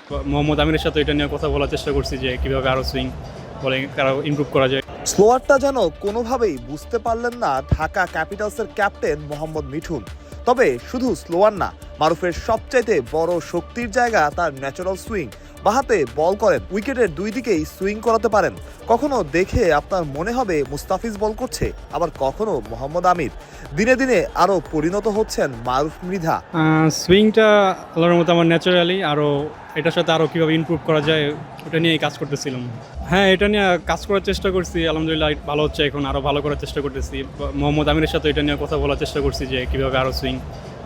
মোহাম্মদ আমিরের সাথে এটা নিয়ে কথা বলার চেষ্টা করছি যে কীভাবে আরও সুইং বলে আরও ইমপ্রুভ করা যায়। স্লোয়ারটা যেন কোনোভাবেই বুঝতে পারলেন না ঢাকা ক্যাপিটালসের ক্যাপ্টেন মোহাম্মদ মিঠুন। তবে শুধু স্লোয়ার না, মারুফের সবচাইতে বড় শক্তির জায়গা তার ন্যাচারাল সুইং। বাহাতে বল করেন, উইকেটের দুই দিকেই সুইং করাতে পারেন। কখনো দেখে আপনার মনে হবে মুস্তাফিজ বল করছে, আবার কখনো মোহাম্মদ আমির। দিনে দিনে আরও পরিণত হচ্ছেন মারুফ মৃধা। সুইংটা আল্লাহর মতো আমার ন্যাচারালি, আরও এটার সাথে আরও কীভাবে ইমপ্রুভ করা যায় ওটা নিয়েই কাজ করতেছিলাম। হ্যাঁ, এটা নিয়ে কাজ করার চেষ্টা করছি, আলহামদুলিল্লাহ ভালো হচ্ছে। এখন আরও ভালো করার চেষ্টা করতেছি। মোহাম্মদ আমিরের সাথে এটা নিয়ে কথা বলার চেষ্টা করছি যে কীভাবে আরও সুইং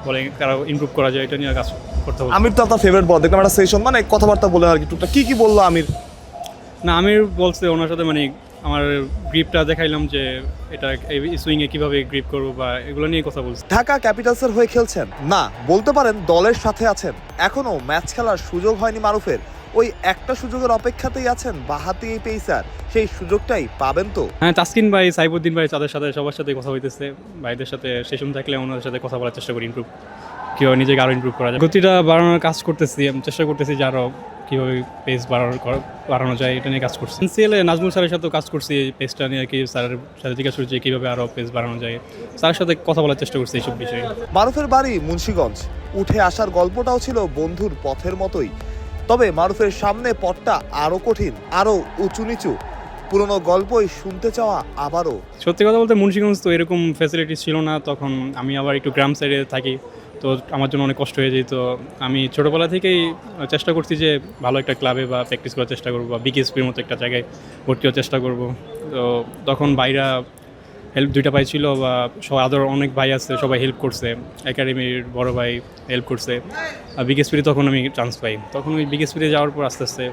বলে আরও ইমপ্রুভ করা যায়, এটা নিয়ে কাজ করতে হবে। আমির তো আপনার ফেভারিট বল, দেখলাম একটা সেশন মানে কথাবার্তা বলে আর কি টুকটাক কি বললো আমির? না, আমির বলছে ওনার সাথে মানে আমার গ্রিপটা দেখাইলাম যে এটা এই সুইংয়ে কীভাবে গ্রিপ করবো বা এগুলো নিয়ে কথা বলছি। ঢাকা ক্যাপিটালসের হয়ে খেলছেন না, বলতে পারেন দলের সাথে আছেন। এখনো ম্যাচ খেলার সুযোগ হয়নি মারুফের। ওই একটা সুযোগের অপেক্ষাতেই আছেন বাহাতি এই পেসার। সেই সুযোগটাই পাবেন তো? হ্যাঁ, তাসকিন ভাই, সাইফুদ্দিন ভাই, তাদের সাথে সবার সাথে কথা হইতেছে। ভাইদের সাথে সেশন থাকলে ওনাদের সাথে কথা বলার চেষ্টা করি ইমপ্রুভ কীভাবে নিজেকে আরও ইমপ্রুভ করা যায়। গতিটা বাড়ানোর কাজ করতেছি, আমি চেষ্টা করতেছি যে আরও কীভাবে পেস বাড়ানো যায় এটা নিয়ে কাজ করছি। এনসিএলে নাজমুল স্যারের সাথেও কাজ করছি এই পেসটা নিয়ে, কি স্যারের সাথে জিজ্ঞাসা করছি কীভাবে আরও পেস বাড়ানো যায়। স্যারের সাথে কথা বলার চেষ্টা করছি এইসব বিষয়ে। মারুফের বাড়ি মুন্সিগঞ্জ। উঠে আসার গল্পটাও ছিল বন্ধুর পথের মতোই। তবে মারুফের সামনে পথটা আরও কঠিন, আরও উঁচু নিচু। পুরনো গল্পই শুনতে চাওয়া আবারও। সত্যি কথা বলতে মুন্সিগঞ্জ তো এরকম ফ্যাসিলিটি ছিল না তখন। আমি আবার একটু গ্রাম সাইডে থাকি, তো আমার জন্য অনেক কষ্ট হয়ে যেত। আমি ছোটোবেলা থেকেই চেষ্টা করছি যে ভালো একটা ক্লাবে বা প্র্যাকটিস করার চেষ্টা করবো, বা বিকেএসপির মতো একটা জায়গায় ভর্তি হওয়ার চেষ্টা করব। তো তখন ভাইরা হেল্প দুইটা ভাই ছিল, বা আদর অনেক ভাই আছে, সবাই হেল্প করছে। একাডেমির বড় ভাই হেল্প করছে। আর বিকেএসপিতে তখন আমি চান্স পাই, তখন ওই বিকেএসপিতে যাওয়ার পর আস্তে আস্তে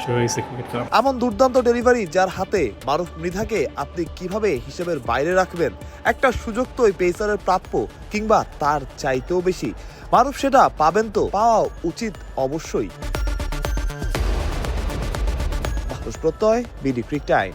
শুরু হয়েছে ক্রিকেট খেলা। এমন দুর্দান্ত ডেলিভারি যার হাতে, মারুফ মৃধাকে আপনি কিভাবে হিসেবের বাইরে রাখবেন? একটা সুযোগ তো ওই পেসারের প্রাপ্য, কিংবা তার চাইতেও বেশি। মারুফ সেটা পাবেন তো? পাওয়া উচিত অবশ্যই। প্রত্যয়, বিডি ক্রিক টাইম।